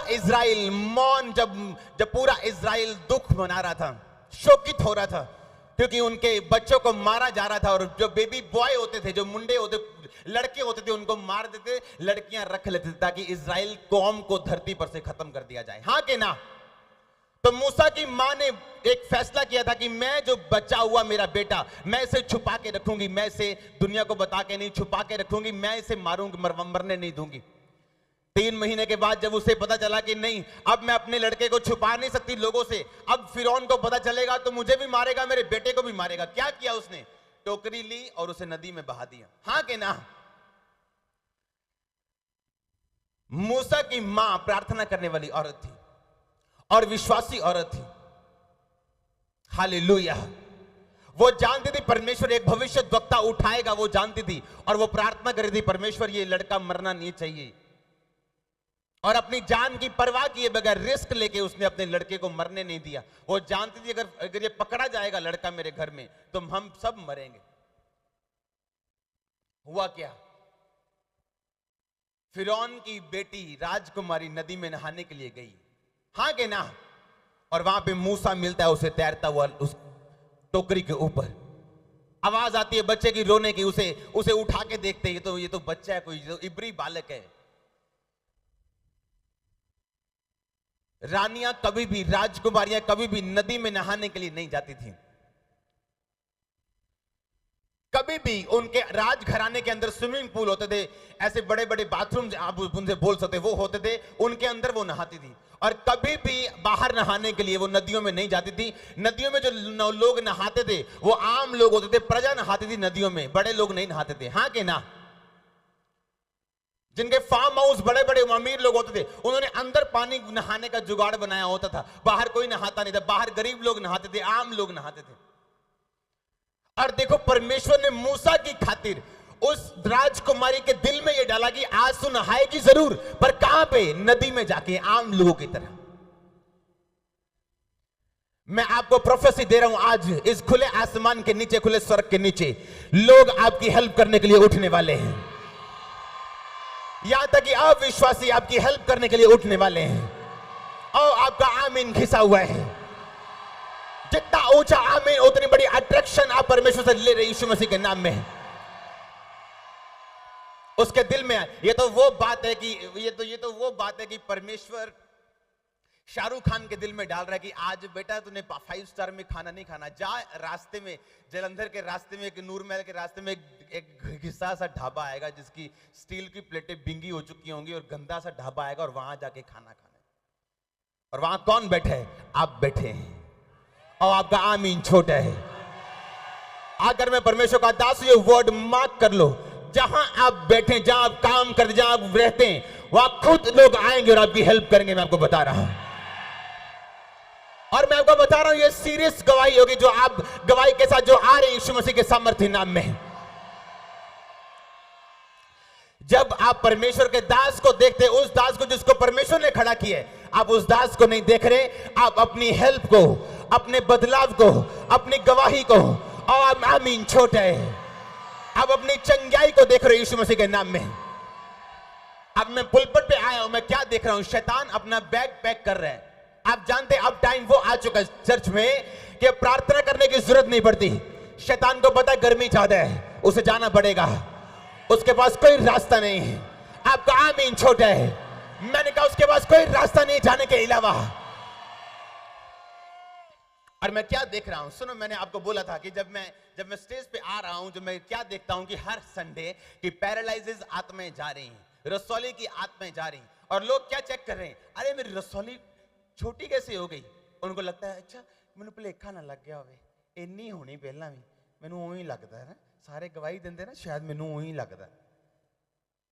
Israel मौन, जब पूरा इज़राइल दुख मना रहा था, शोकित हो रहा था, क्योंकि उनके बच्चों को मारा जा रहा था, और जो बेबी बॉय होते थे, जो मुंडे होते, लड़के होते थे, उनको मार देते, लड़कियां रख लेते थे, ताकि इज़राइल कौम को धरती पर से खत्म कर दिया जाए। हाँ कि ना? तो मूसा की मां ने एक फैसला किया था कि मैं जो बचा हुआ मेरा बेटा, मैं इसे छुपा के रखूंगी, मैं इसे दुनिया को बता के नहीं, छुपा के रखूंगी, मैं इसे मारूंगी, मरने नहीं दूंगी। 3 महीने के बाद जब उसे पता चला कि नहीं, अब मैं अपने लड़के को छुपा नहीं सकती लोगों से, अब फिरौन को पता चलेगा तो मुझे भी मारेगा, मेरे बेटे को भी मारेगा। क्या किया उसने? टोकरी ली और उसे नदी में बहा दिया। हाँ कि ना? मूसा की मां प्रार्थना करने वाली औरत थी और विश्वासी औरत थी। हालेलुया। वो जानती थी परमेश्वर एक भविष्यद्वक्ता उठाएगा, वो जानती थी, और वो प्रार्थना कर रही थी, परमेश्वर ये लड़का मरना नहीं चाहिए। और अपनी जान की परवाह किए बगैर, रिस्क लेके उसने अपने लड़के को मरने नहीं दिया। वो जानती थी अगर ये पकड़ा जाएगा लड़का मेरे घर में तो हम सब मरेंगे। हुआ क्या? फिरौन की बेटी राजकुमारी नदी में नहाने के लिए गई। हाँ कि ना? और वहां पे मूसा मिलता है उसे तैरता हुआ उस टोकरी के ऊपर। आवाज आती है बच्चे की रोने की, उसे उठा के देखते हैं, ये तो बच्चा है, कोई तो इब्री बालक है। रानियां कभी भी, राजकुमारियां कभी भी नदी में नहाने के लिए नहीं जाती थी। कभी भी उनके राजघराने के अंदर स्विमिंग पूल होते थे, ऐसे बड़े बड़े बाथरूम आप उनसे बोल सकते, वो होते थे, उनके अंदर वो नहाती थी। और कभी भी बाहर नहाने के लिए वो नदियों में नहीं जाती थी। नदियों में जो लोग नहाते थे वो आम लोग होते थे, प्रजा नहाती थी नदियों में, बड़े लोग नहीं नहाते थे। हाँ कि ना? जिनके फार्म हाउस बड़े बड़े अमीर लोग होते थे, उन्होंने अंदर पानी नहाने का जुगाड़ बनाया होता था, बाहर कोई नहाता नहीं था। बाहर गरीब लोग नहाते थे, आम लोग नहाते थे। और देखो, परमेश्वर ने मूसा की खातिर उस राजकुमारी के दिल में यह डाला कि आज तो नहाएगी जरूर, पर कहां पे? नदी में जाके, आम लोगों की तरह। मैं आपको प्रोफेसी दे रहा हूं, आज इस खुले आसमान के नीचे, खुले स्वर्ग के नीचे लोग आपकी हेल्प करने के लिए उठने वाले हैं। यहां तक कि अविश्वासी आपकी हेल्प करने के लिए उठने वाले हैं। और आपका आमीन घिसा हुआ है। जितना ऊंचा आमीन, उतनी बड़ी अट्रैक्शन आप परमेश्वर से ले रहे यीशु मसीह के नाम में। उसके दिल में ये तो वो बात है कि परमेश्वर शाहरुख खान के दिल में डाल रहा है कि आज बेटा तूने 5 स्टार में खाना नहीं खाना, जा रास्ते में, जलंधर के रास्ते में, एक नूर महल के रास्ते में एक घिसा सा ढाबा आएगा जिसकी स्टील की प्लेटें बिंगी हो चुकी होंगी, और गंदा सा ढाबा आएगा, और वहां जाके खाना खाना। और वहां कौन बैठे है? आप बैठे हैं, और आपका आमीन छोटा है। अगर मैं परमेश्वर का दास, ये वर्ड मार्क कर लो, जहां आप बैठे, जहां आप काम करते, जहां आप रहते हैं, वहां खुद लोग आएंगे और आपकी हेल्प करेंगे। मैं आपको बता रहा हूं, और मैं आपको बता रहा हूं, ये सीरियस गवाही होगी जो आप गवाही के साथ जो आ रहे हैं यीशु मसीह के सामर्थ्य नाम में। जब आप परमेश्वर के दास को देखते हैं, उस दास को जिसको परमेश्वर ने खड़ा किया है, आप उस दास को नहीं देख रहे, आप अपनी हेल्प को, अपने बदलाव को, अपनी गवाही को, और आमीन छोटा है, आप अपनी चंगाई को देख रहे हो यीशु मसीह के नाम में। अब मैं पुलपट पे आया हूं, मैं क्या देख रहा हूं? शैतान अपना बैग पैक कर रहा है। आप जानते हैं अब टाइम वो आ चुका है चर्च में कि प्रार्थना करने की जरूरत नहीं पड़ती। शैतान को पता है गर्मी ज्यादा है, उसे जाना पड़ेगा, उसके पास कोई रास्ता नहीं है। आपका आमीन छोटा है। मैंने कहा उसके पास कोई रास्ता नहीं जाने के अलावा। और मैं क्या देख रहा हूं सुनो, मैंने आपको बोला था कि जब मैं स्टेज पे आ रहा हूं, जो मैं क्या देखता हूं कि हर संडे की पैरालाइजेस आत्माएं जा रही हैं, रसौली की आत्माएं जा रही हैं, और लोग क्या चेक कर रहे हैं, अरे मेरी रसौली छोटी कैसे हो गई? उनको लगता है अच्छा मैंने भुलेखा ना लग गया होवे, इन्नी होनी पहला भी, मैनू उही लगता है ना, सारे गवाही देंदे ना, शायद मैनू उही लगता।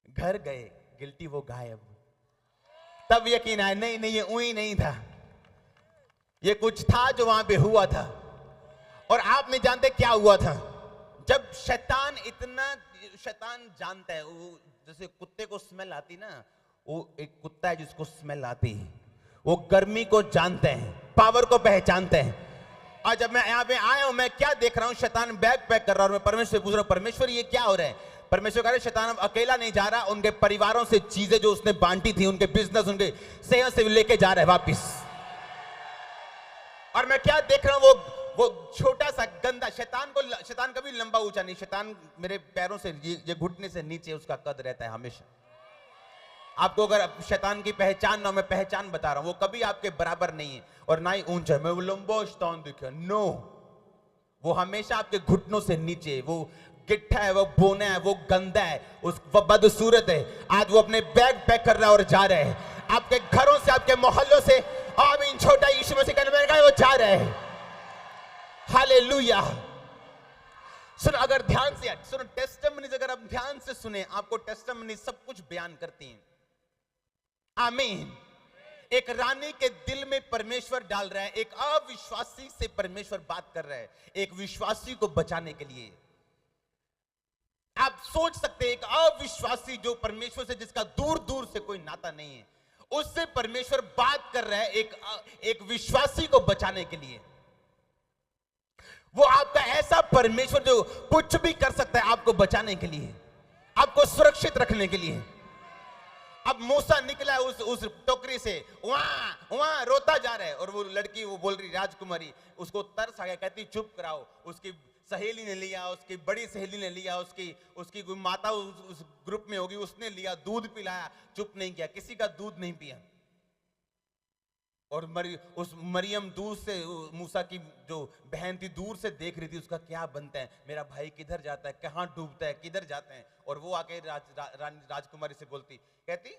घर गए, गिल्टी वो गायब। तब यकीन आया नहीं नहीं, ये उही नहीं था, ये कुछ था जो वहां पे हुआ था। और आप नहीं जानते क्या हुआ था। जब शैतान जानता है, वो जैसे कुत्ते को स्मेल आती ना, वो एक कुत्ता है जिसको स्मेल आती है, वो गर्मी को जानते हैं, पावर को पहचानते हैं। और जब मैं यहाँ पे आया हूं, मैं क्या देख रहा हूं, शैतान बैग पैक कर रहा है, और मैं परमेश्वर से पूछ रहा हूं, परमेश्वर ये क्या हो रहा है? परमेश्वर कह रहे शैतान अब अकेला नहीं जा रहा, उनके परिवारों से चीजें जो उसने बांटी थी, उनके बिजनेस, उनके सेहत से लेके जा रहा है वापिस। और मैं क्या देख रहा हूं, वो छोटा सा गंदा शैतान कभी लंबा ऊंचा नहीं, शैतान मेरे पैरों से ये घुटने से नीचे उसका कद रहता है हमेशा। आपको अगर शैतान की पहचान ना, मैं पहचान बता रहा हूं, वो कभी आपके बराबर नहीं है और ना ही ऊंचा। मैं वो लंबा शैतान दिखे, नो, वो हमेशा आपके घुटनों से नीचे, वो गिट्ठा है, वो बोना है, वो गंदा है, वो बदसूरत है। आज वो अपने बैग पैक कर रहा है और जा रहा है आपके घरों से, आपके मोहल्लों से। आमीन। छोटा यीशु मसीह का नाम, वो जा रहा है। हालेलुया। सुनो, अगर ध्यान से सुनो, टेस्टिमनीज अगर आप ध्यान से सुने, आपको टेस्टिमनी सब कुछ बयान करती हैं। आमीन। एक रानी के दिल में परमेश्वर डाल रहा है, एक अविश्वासी से परमेश्वर बात कर रहा है, एक विश्वासी को बचाने के लिए। आप सोच सकते हैं, एक अविश्वासी जो परमेश्वर से, जिसका दूर दूर से कोई नाता नहीं है, उससे परमेश्वर बात कर रहा है एक विश्वासी को बचाने के लिए। वो आपका ऐसा परमेश्वर जो कुछ भी कर सकता है आपको बचाने के लिए, आपको सुरक्षित रखने के लिए। अब मूसा निकला उस टोकरी से, वहां रोता जा रहा है, और वो लड़की, वो बोल रही राजकुमारी, उसको तरस आ गया, कहती चुप कराओ। उसकी सहेली ने लिया, उसकी बड़ी सहेली ने लिया, उसकी माता उस ग्रुप में होगी, उसने लिया, दूध पिलाया, चुप नहीं किया, किसी का दूध नहीं पिया। और उस मरियम दूर से, मूसा की जो बहन थी, दूर से देख रही थी उसका क्या बनता है, मेरा भाई किधर जाता है, कहां डूबता है, किधर जाते हैं। और वो आके राजकुमारी से बोलती, कहती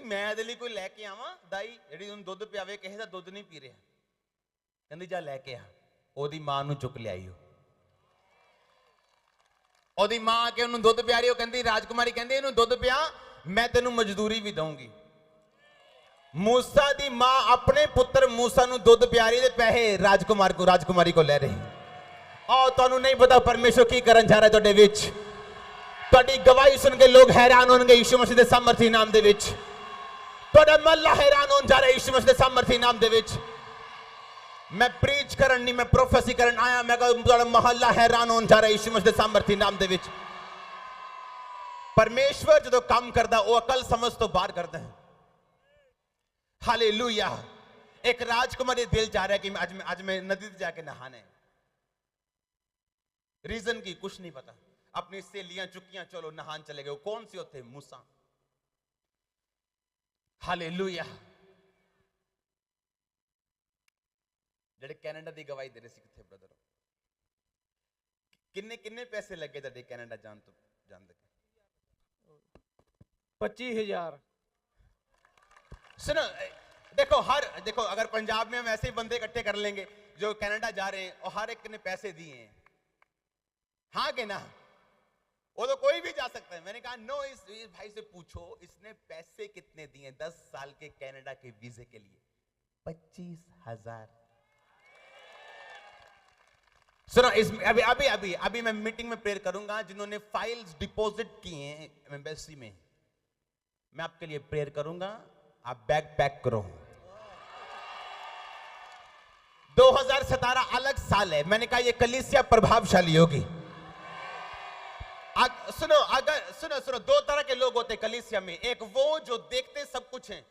मैं दिल्ली कोई लेके आवा दाई ਜਿਹੜੀ ਉਹਨੂੰ ਦੁੱਧ ਪਿਆਵੇ, ਕਿਸੇ ਦਾ ਦੁੱਧ ਨਹੀਂ ਪੀ ਰਿਹਾ। ਕਹਿੰਦੀ ਜਾ ਲੈ ਕੇ ਆ। ਉਹਦੀ ਮਾਂ ਨੂੰ ਚੁੱਕ ਲਿਆਈ। ਉਹਦੀ ਮਾਂ ਆ ਕੇ ਉਹਨੂੰ ਦੁੱਧ ਪਿਆ ਰਹੀ। ਉਹ ਕਹਿੰਦੀ, ਰਾਜकुमारी ਕਹਿੰਦੀ ਇਹਨੂੰ ਦੁੱਧ ਪਿਆ, ਮੈਂ ਤੈਨੂੰ ਮਜ਼ਦੂਰੀ ਵੀ ਦਊਂਗੀ। मूसा दी मां अपने पुत्र मूसा ਨੂੰ ਦੁੱਧ ਪਿਆ ਰਹੀ, ਤੇ ਪੈਸੇ ਰਾਜकुमारी को ਲੈ ਰਹੀ। और ਤੁਹਾਨੂੰ नहीं पता परमेश्वर की ਕਰਨ जा रहा है ਤੁਹਾਡੇ ਵਿੱਚ। ਤੁਹਾਡੀ ਗਵਾਹੀ ਸੁਣ ਕੇ ਲੋਕ हैरान होंगे यीशु मसीह ਦੇ ਸਾਮਰਥੀ ਨਾਮ ਦੇ ਵਿੱਚ। ਤੁਹਾਡਾ ਮਹੱਲਾ हैरान होन जा रहा है यीशु मसीह ਦੇ ਸਾਮਰਥੀ ਨਾਮ ਦੇ ਵਿੱਚ। मैं प्रीच करन नहीं, मैं प्रोफेसी करन आया। मैं कहा ਤੁਹਾਡਾ ਮਹੱਲਾ हैरान होन जा रहा है यीशु मसीह ਦੇ ਸਾਮਰਥੀ ਨਾਮ ਦੇ ਵਿੱਚ। परमेश्वर ਜਦੋਂ ਕੰਮ ਕਰਦਾ ਉਹ अकल समझ तो बाहर करता है। हालेलुया। एक राजकुमारी दिल चाह रहा है कि आज मैं नदी से जाके नहाना है। रीजन की कुछ नहीं पता, अपनी सहेलियां चुकियां, चलो नहान चले गए। कौन सी होते? मूसा। हालेलुया। जेडे कनाडा की गवाही दे रहे सी, किथे ब्रदर? किन्ने पैसे लगे तेरे कनाडा जान दे? 25,000। सुनो, देखो अगर पंजाब में हम ऐसे ही बंदे इकट्ठे कर लेंगे जो कनाडा जा रहे हैं, और हर एक ने पैसे दिए हैं, हाँ कि ना? वो तो कोई भी जा सकता है। मैंने कहा नो, इस भाई से पूछो इसने पैसे कितने दिए 10 साल के कनाडा के वीजे के लिए? 25,000। सुनो, अभी मैं मीटिंग में प्रेयर करूंगा जिन्होंने फाइल्स डिपॉजिट किए हैं एम्बेसी में, मैं आपके लिए प्रेयर करूंगा। आप बैग पैक करो। 2017 अलग साल है। मैंने कहा ये कलीसिया प्रभावशाली होगी। सुनो, दो तरह के लोग होते कलीसिया में। एक वो जो देखते सब कुछ हैं।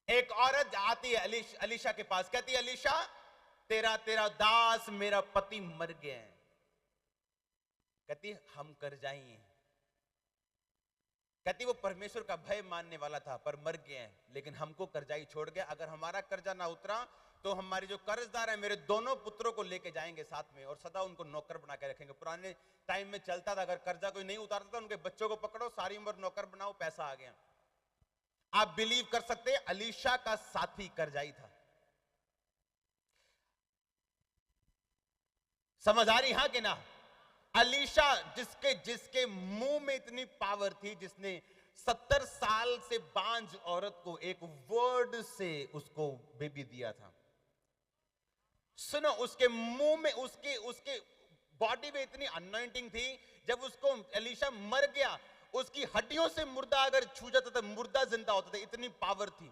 एक औरत आती है अलीशा के पास, कहती है अलीशा तेरा दास मेरा पति मर गया है। कहती हम कर जाएंगे। कहती वो परमेश्वर का भय मानने वाला था पर मर गया है, लेकिन हमको कर्जाई छोड़ गया। अगर हमारा कर्जा ना उतरा तो हमारी जो कर्जदार है मेरे दोनों पुत्रों को लेके जाएंगे साथ में, और सदा उनको नौकर बना के रखेंगे। पुराने टाइम में चलता था, अगर कर्जा कोई नहीं उतारता था उनके बच्चों को पकड़ो, सारी उम्र नौकर बनाओ, पैसा आ गया। आप बिलीव कर सकते हैं, अलीशा का साथी कर्जाई था। समझ आ रही? हाँ कि ना? अलीशा जिसके मुंह में इतनी पावर थी, जिसने 70 साल से बांझ औरत को एक वर्ड से उसको बेबी दिया था। सुनो, उसके मुंह में उसके बॉडी में इतनी अनॉइंटिंग थी, जब उसको अलीशा मर गया उसकी हड्डियों से मुर्दा अगर छू जाता था, मुर्दा जिंदा होता था, इतनी पावर थी।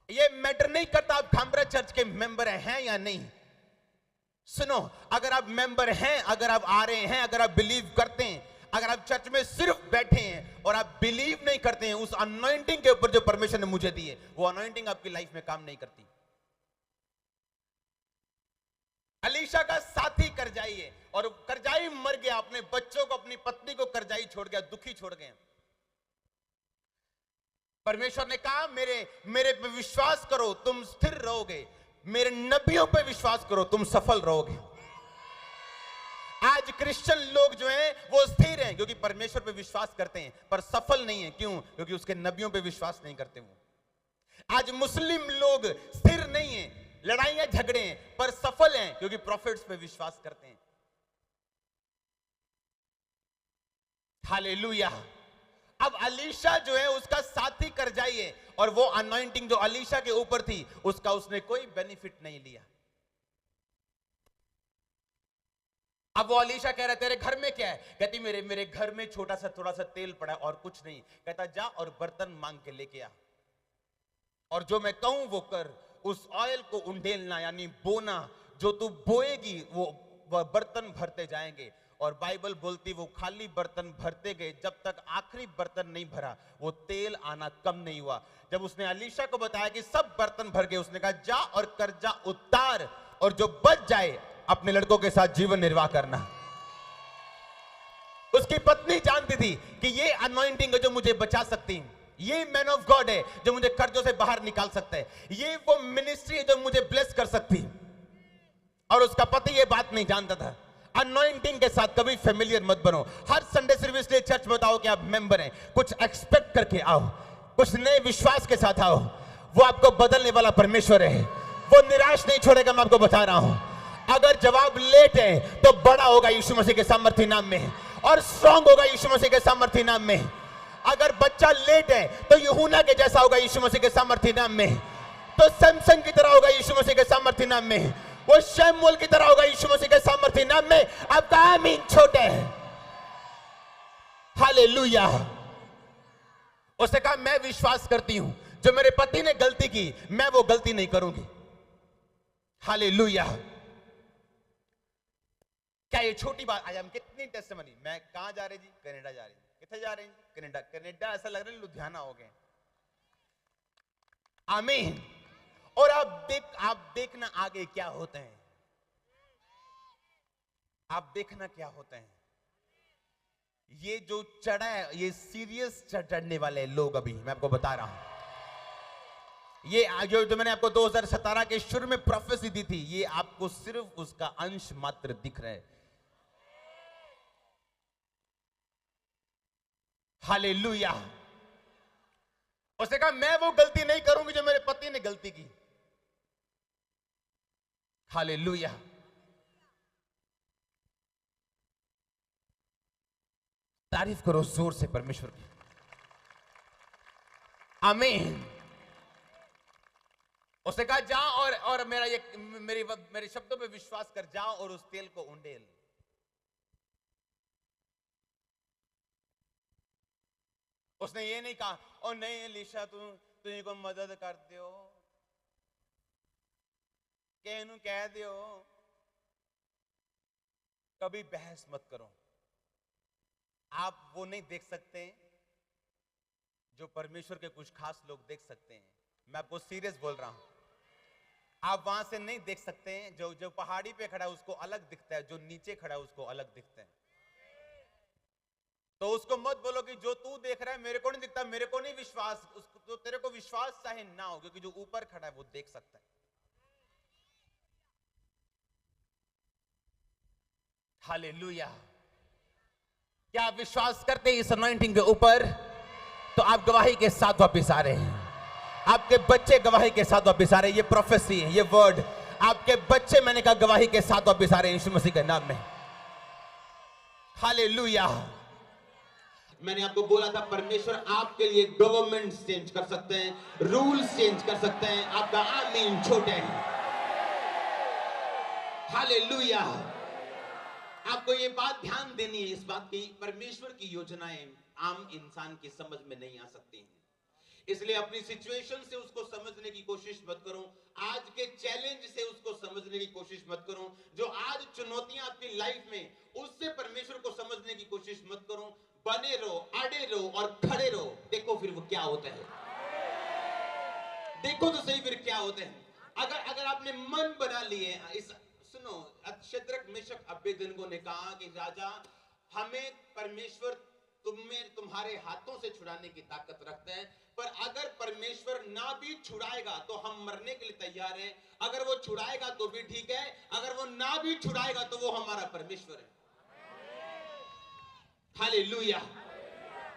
ये मैटर नहीं करता आप खामरा चर्च के मेंबर हैं या नहीं। सुनो, अगर आप मेंबर हैं, अगर आप आ रहे हैं, अगर आप बिलीव करते हैं, अगर आप चर्च में सिर्फ बैठे हैं और आप बिलीव नहीं करते हैं उस अनॉइंटिंग के ऊपर जो परमेश्वर ने मुझे दी है, वो अनॉइंटिंग आपकी लाइफ में काम नहीं करती। अलीशा का साथी करजाई है और करजाई मर गया, अपने बच्चों को, अपनी पत्नी को करजाई छोड़ गया, दुखी छोड़ गए। परमेश्वर ने कहा मेरे पे विश्वास करो तुम स्थिर रहोगे, मेरे नबियों पे विश्वास करो तुम सफल रहोगे। आज क्रिश्चियन लोग जो हैं वो स्थिर हैं क्योंकि परमेश्वर पे विश्वास करते हैं, पर सफल नहीं है। क्यों? क्योंकि उसके नबियों पे विश्वास नहीं करते वो। आज मुस्लिम लोग स्थिर नहीं हैं, लड़ाइयां झगड़े हैं, पर सफल हैं क्योंकि प्रॉफिट्स पे विश्वास करते हैं। हालेलुया। अब अलीशा जो है उसका साथी करजाई है और वो अनॉइंटिंग जो अलीशा के ऊपर थी उसका उसने कोई बेनिफिट नहीं लिया। अब वो अलीशा कह रहा है तेरे घर में क्या है? कहती मेरे घर में छोटा सा थोड़ा सा तेल पड़ा है और कुछ नहीं। कहता जा और बर्तन मांग के लेके आ और जो मैं कहूं वो कर। उस ऑयल को उंडेलना यानी बोना, जो तू बोएगी वो बर्तन भरते जाएंगे। और बाइबल बोलती वो खाली बर्तन भरते गए, जब तक आखिरी बर्तन नहीं भरा वो तेल आना कम नहीं हुआ। जब उसने अलीशा को बताया कि सब बर्तन भर गए, उसने कहा जा और कर्जा उतार और जो बच जाए अपने लड़कों के साथ जीवन निर्वाह करना। उसकी पत्नी जानती थी कि ये अनॉइंटिंग है जो मुझे बचा सकती है, ये मैन ऑफ गॉड है जो मुझे कर्जों से बाहर निकाल सकता है, ये वो मिनिस्ट्री है जो मुझे ब्लेस कर सकती है। और उसका पति ये बात नहीं जानता था। अनॉइंटिंग के साथ कभी फेमिलियर मत बनो। हर संडे सिर्फ इसलिए चर्च में बताओ कि आप मेंबर हैं, कुछ एक्सपेक्ट करके आओ, कुछ नए विश्वास के साथ आओ। वो आपको बदलने वाला परमेश्वर है, वो निराश नहीं छोड़ेगा। मैं आपको बता रहा हूं, अगर जवाब लेट है तो बड़ा होगा यीशु मसीह के सामर्थ्य नाम में, और स्ट्रांग होगा यीशु मसीह के सामर्थ्य नाम में। अगर बच्चा लेट है तो यूहन्ना के जैसा होगा यीशु मसीह के सामर्थ्य नाम में, तो सैमसन की तरह होगा यीशु मसीह के सामर्थ्य नाम में, वो शमूएल की तरह होगा यीशु मसीह के सामर्थ्य नाम में। आपका आमीन छोटा है। हालेलुया। उसने कहा मैं विश्वास करती हूं जो मेरे पति ने गलती की मैं वो गलती नहीं करूंगी। हालेलुया। क्या ये छोटी बात? आज हम कितनी टेस्टिमनी। मैं कहां जा रही जी? कनाडा जा रही। कितने जा रही? कनाडा। कनाडा ऐसा लग रहा है लुधियाना हो गए। आमीन। और आप देखना आगे क्या होते हैं। आप देखना क्या होते हैं। ये जो चढ़ा है ये सीरियस चढ़ने वाले लोग, अभी मैं आपको बता रहा हूं। ये जो मैंने आपको 2017 के शुरू में प्रोफेसी दी थी, ये आपको सिर्फ उसका अंश मात्र दिख रहा है। हालेलुया। उसने कहा मैं वो गलती नहीं करूंगी जो मेरे पति ने गलती की। हालेलुया। तारीफ करो जोर से परमेश्वर की। आमीन। उसने कहा जा और मेरे शब्दों पे विश्वास कर, जाओ और उस तेल को उंडेल। उसने ये नहीं कहा और नहीं अलीशा तू को मदद कर दियो, कहनू कह दियो। कभी बहस मत करो। आप वो नहीं देख सकते जो परमेश्वर के कुछ खास लोग देख सकते हैं। मैं आपको सीरियस बोल रहा हूं। आप वहां से नहीं देख सकते हैं। जो पहाड़ी पे खड़ा है उसको अलग दिखता है, जो नीचे खड़ा है उसको अलग दिखता है। तो उसको मत बोलो कि जो तू देख रहा है मेरे को नहीं दिखता, मेरे को नहीं विश्वास। उसको तो तेरे को विश्वास चाहे ना हो, क्योंकि जो ऊपर खड़ा है वो देख सकता है। हालेलुया। क्या आप विश्वास करते हैं इस अनॉइंटिंग के ऊपर? तो आप गवाही के साथ वापस आ रहे हैं। आपके बच्चे गवाही के साथ वापस आ रहे हैं। ये प्रोफेसी है, ये वर्ड। आपके बच्चे, मैंने कहा, गवाही के साथ वापस आ रहे हैं यीशु मसीह के नाम में। हालेलुया। मैंने आपको बोला था परमेश्वर आपके लिए गवर्नमेंट चेंज कर सकते हैं, रूल्स चेंज कर सकते हैं। आपका आमीन छोटे हैं। हालेलुया। आपको ये बात ध्यान देनी है, इस बात की, परमेश्वर की योजनाएं आम इंसान की समझ में नहीं आ सकती हैं। इसलिए अपनी सिचुएशन से उसको समझने की कोशिश मत करो, आज के चैलेंज से उसको समझने की कोशिश मत करो, जो आज चुनौतियां आपकी लाइफ में, उससे परमेश्वर को समझने की कोशिश मत करो। बने रहो, अड़े रहो और खड़े रहो, देखो फिर वो क्या होता है। देखो तो सही फिर क्या होता है। अगर अगर आपने मन बना लिए, इस सुनो, शद्रक मेशक अबेदनगो ने कहा कि राजा, हमें परमेश्वर तुम्हारे हाथों से छुड़ाने की ताकत रखता है, पर अगर परमेश्वर ना भी छुड़ाएगा तो हम मरने के लिए तैयार हैं। अगर वो छुड़ाएगा तो भी ठीक है, अगर वो ना भी छुड़ाएगा तो वो हमारा परमेश्वर है। हालेलुया।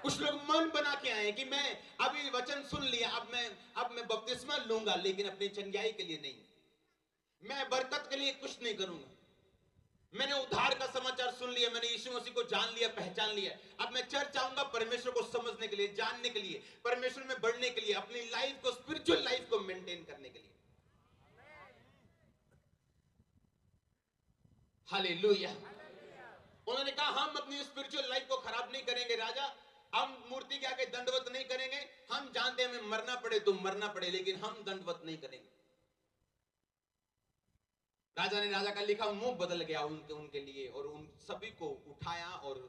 कुछ लोग मन बना के आए कि मैं अभी वचन सुन लिया, अब मैं बपतिस्मा लूंगा, लेकिन अपनी चंगाई के लिए नहीं, मैं बरकत के लिए कुछ नहीं करूंगा। मैंने उद्धार का समाचार सुन लिया, मैंने यीशु मसीह को जान लिया, पहचान लिया, अब मैं चर्च आऊंगा परमेश्वर को समझने के लिए, जानने के लिए, परमेश्वर में बढ़ने के लिए, अपनी लाइफ को, स्पिरिचुअल लाइफ को मेंटेन करने के लिए। हालेलुया। उन्होंने कहा हम अपनी स्पिरिचुअल लाइफ को खराब नहीं करेंगे राजा, हम मूर्ति के आगे दंडवत नहीं करेंगे, हम जानते हैं हमें मरना पड़े तो मरना पड़े, लेकिन हम दंडवत नहीं करेंगे। राजा का लिखा मुंह बदल गया उनके लिए, और उन सभी को उठाया और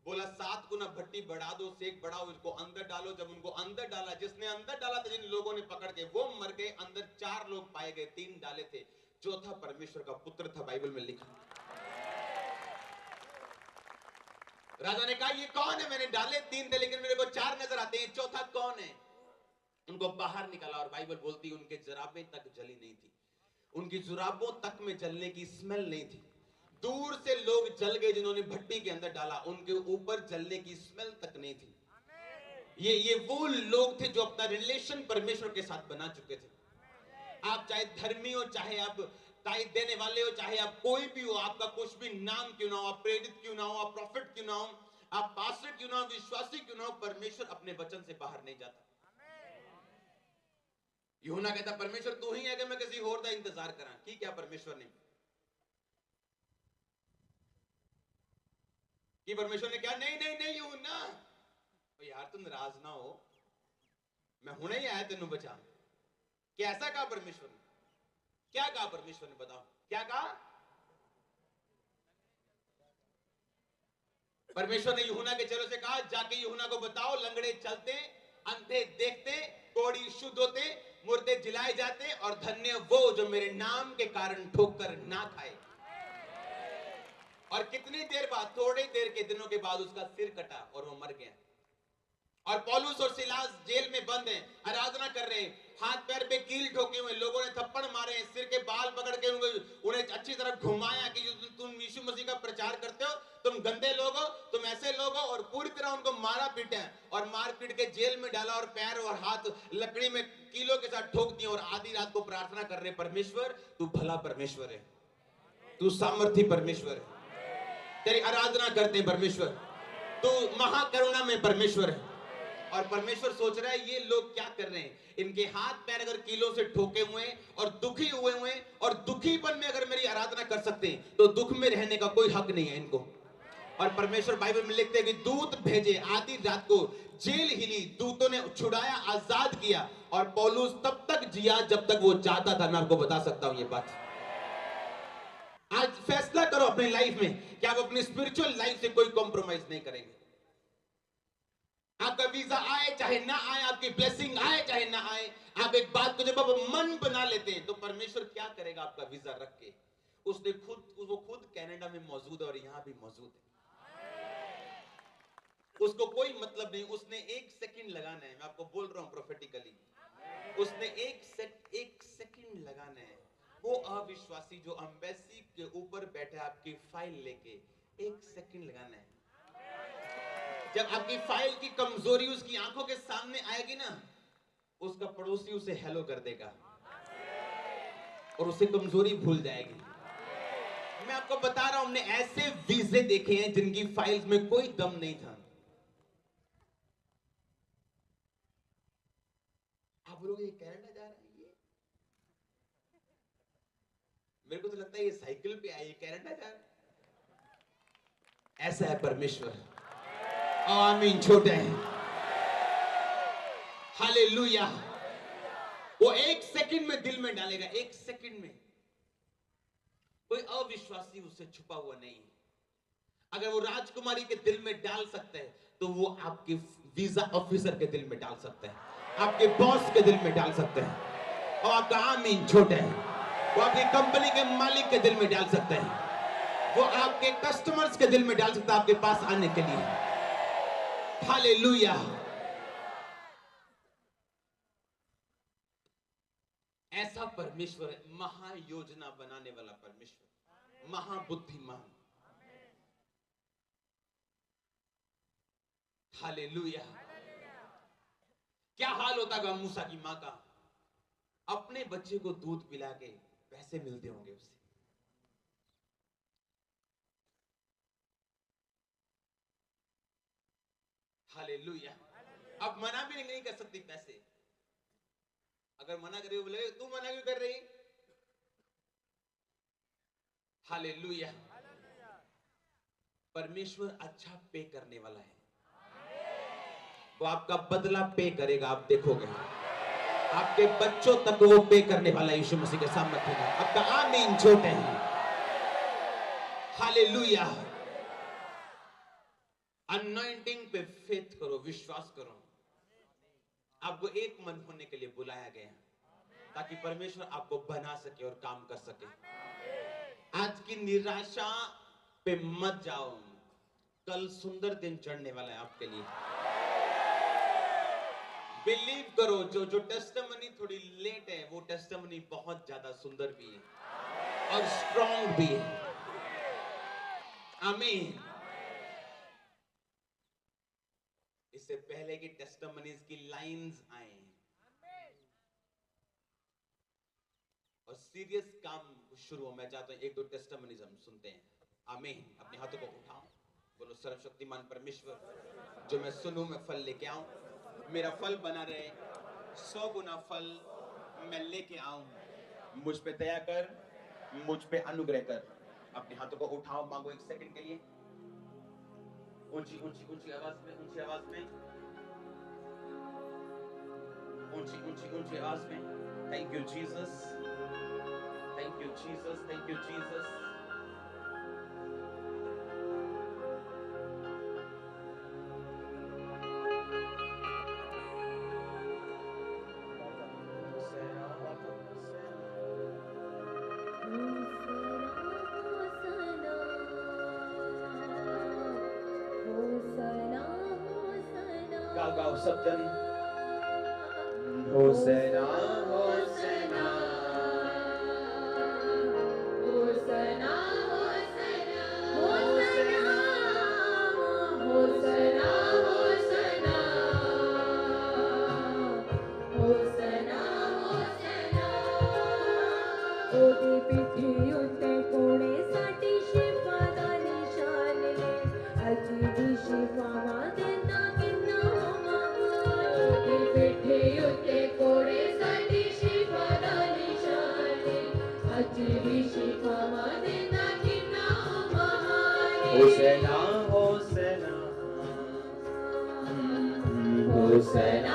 बोला 7 गुना भट्टी बढ़ा दो, सेक बढ़ाओ, इसको अंदर डालो। जब उनको अंदर डाला, जिसने अंदर डाला था, जिन लोगों ने पकड़ के, वो मर गए। अंदर 4 लोग पाए गए, 3 डाले थे, चौथा परमेश्वर का पुत्र था, बाइबल में लिखा। राजा ने कहा ये कौन है? मैंने डाले 3 थे लेकिन मेरे को 4 नजर आते हैं, चौथा कौन है? उनको बाहर निकाला और बाइबल बोलती है उनके जुराबें तक जली नहीं थी, उनकी जुराबों तक में जलने की स्मेल नहीं थी। दूर से लोग जल गए जिन्होंने भट्टी के अंदर डाला, उनके ऊपर जलने की स्मेल तक नहीं थी। ये वो लोग थे जो अपना रिलेशन परमेश्वर के साथ बना चुके थे। आप चाहे धर्मी हो, चाहे आप ताइद देने वाले हो, चाहे आप कोई भी हो, आपका कुछ भी नाम क्यों ना हो, आप प्रेरित क्यों ना हो, आप प्रॉफिट क्यों ना हो, आप पास्टर क्यों ना हो, विश्वासी क्यों ना हो, परमेश्वर अपने वचन से बाहर नहीं जाता। यूहन्ना कहता परमेश्वर तू ही है कि मैं किसी और का इंतजार करा कि क्या? परमेश्वर ने कि परमेश्वर ने क्या? नहीं नहीं नहीं यूहन्ना, यार तुम नाराज ना हो, मैं हुणे ही आया तेनू बचा। क्या ऐसा कहा परमेश्वर ने? क्या कहा परमेश्वर ने? बताओ क्या कहा परमेश्वर ने? यूहन्ना के चेलों से कहा जाके यूहन्ना को बताओ, लंगड़े चलते, अंधे देखते, कोढ़ी शुद्ध होते, मुर्दे जिलाए जाते, और धन्य वो जो मेरे नाम के कारण ठोकर ना खाए। और कितनी देर बाद, थोड़ी देर के दिनों के बाद उसका सिर कटा और वो मर गया। और पौलुस और सिलास जेल में बंद हैं, आराधना कर रहे हैं, हाथ पैर पे कील ठोके हुए, लोगों ने थप्पड़ मारे हैं, सिर के बाल पकड़ के उन्हें अच्छी तरह घुमाया कि तुम यीशु मसीह का प्रचार करते हो, तुम गंदे लोग हो, तुम ऐसे लोग हो, और पूरी तरह उनको मारा पीटा और मार पीट के जेल में डाला, और पैर और हाथ लकड़ी में कीलों के साथ ठोक दिए, और आधी रात को प्रार्थना कर रहे, परमेश्वर तू भला परमेश्वर है, तू सामर्थी परमेश्वर है, तेरी आराधना करते हैं परमेश्वर, तू महाकरुणा में परमेश्वर है। और परमेश्वर सोच रहा है ये लोग क्या कर रहे हैं, इनके हाथ पैर अगर कीलों से ठोके हुए और दुखी हुए और दुखीपन में अगर मेरी आराधना कर सकते हैं तो दुख में रहने का कोई हक नहीं है इनको। और परमेश्वर बाइबल में लिखते हैं कि दूत भेजे, आधी रात को जेल हिली, दूतों ने छुड़ाया, आजाद किया, और पौलुस तब तक जिया जब तक वो चाहता था। मैं आपको बता सकता हूं ये बात। आज फैसला करो अपनी लाइफ में कि आप अपनी स्पिरिचुअल लाइफ से कोई कॉम्प्रोमाइज नहीं करेंगे। आपका वीजा आए चाहे ना आए, आपकी ब्लेसिंग आए चाहे ना आए, आप एक बात को जब आप मन बना लेते हैं तो परमेश्वर क्या करेगा आपका वीजा रख के? वो खुद कनाडा में मौजूद है और यहां भी मौजूद है। उसको कोई मतलब नहीं, उसने 1 सेकंड लगाना है। मैं आपको बोल रहा हूं प्रोफेटिकली, उसने 1 सेकंड लगाना है। वो अविश्वासी जो एम्बेसी के ऊपर बैठा है आपकी फाइल लेके, 1 सेकंड लगाना है। जब आपकी फाइल की कमजोरी उसकी आंखों के सामने आएगी ना, उसका पड़ोसी उसे हेलो कर देगा और उसे कमजोरी भूल जाएगी। मैं आपको बता रहा हूं, हमने ऐसे वीजे देखे हैं जिनकी फाइल्स में कोई दम नहीं था। आप बोलोगे ये कनाडा जा रहा है, ये मेरे को तो लगता है ये साइकिल पे आई, कनाडा जा रहा है। ऐसा है परमेश्वर। आमीन। छोटे हैं, हालेलुया। वो 1 सेकंड में दिल में डालेगा, 1 सेकंड में। कोई अविश्वासी उससे छुपा हुआ नहीं है। अगर वो राजकुमारी के दिल में डाल सकते हैं तो वो आपके वीजा ऑफिसर के दिल में डाल सकते हैं, आपके बॉस के दिल में डाल सकते हैं। और आपका आमीन छोटा है, वो आपकी कंपनी के मालिक के दिल में डाल सकते हैं, वो आपके कस्टमर्स के दिल में डाल सकता है आपके पास आने के लिए। हालेलुया। ऐसा परमेश्वर है, महायोजना बनाने वाला परमेश्वर, महाबुद्धिमान। हालेलुया। क्या हाल होता होगा मूसा की मां का, अपने बच्चे को दूध पिला के पैसे मिलते होंगे उसे। हालेलुया। अब मना भी नहीं कर सकती पैसे। अगर मना करे बोले तू मना क्यों कर रही। हालेलुया। परमेश्वर अच्छा पे करने वाला है, वो आपका बदला पे करेगा। आप देखोगे आपके बच्चों तक वो पे करने वाला यीशु मसीह के सामने होगा। आपका आमीन छोटे हैं। हालेलुया। अनॉइंटिंग पे फेथ करो, विश्वास करो। आपको एक मन होने के लिए बुलाया गया ताकि परमेश्वर आपको बना सके और काम कर सके। आज की निराशा पे मत जाओ, कल सुंदर दिन चढ़ने वाला है आपके लिए। बिलीव करो, जो टेस्टिमनी थोड़ी लेट है वो टेस्टिमनी बहुत ज्यादा सुंदर भी है और स्ट्रॉन्ग भी है। आमीन। इससे पहले की टेस्टिमनीज की लाइंस आए और सीरियस काम शुरू हो। मैं चाहता हूं 1-2 टेस्टिमनीज हम सुनते हैं। आमीन। अपने हाथों को उठाओ, बोलो सर्वशक्तिमान परमेश्वर, जो मैं सुनूं मैं फल लेके आऊं, मेरा फल बना रहे, 100 गुना फल मैं लेके आऊं। मुझ पे दया कर, मुझ पे अनुग्रह कर। अपने हाथों को उठाओ, मांगो 1 सेकंड के लिए। ऊंची ऊंची ऊंची आवाज में, ऊंची आवाज में, ऊंची ऊंची ऊंची आवाज में। Thank you Jesus, thank you Jesus, thank you Jesus. गाओ सब जन, होसैना होसैना होसैना होसैना होसैना होसैना होसैना होसैना होसैना। ओदी पिठी उत्ते कोणे साठी शिफा निशान ले, अजी भी शिफावा देना किन्ना ओदी पिठी उत्ते कोणे साठी शिफा निशान ले, अजी भी शिफावा देना किन्ना होसैना होसैना होसैना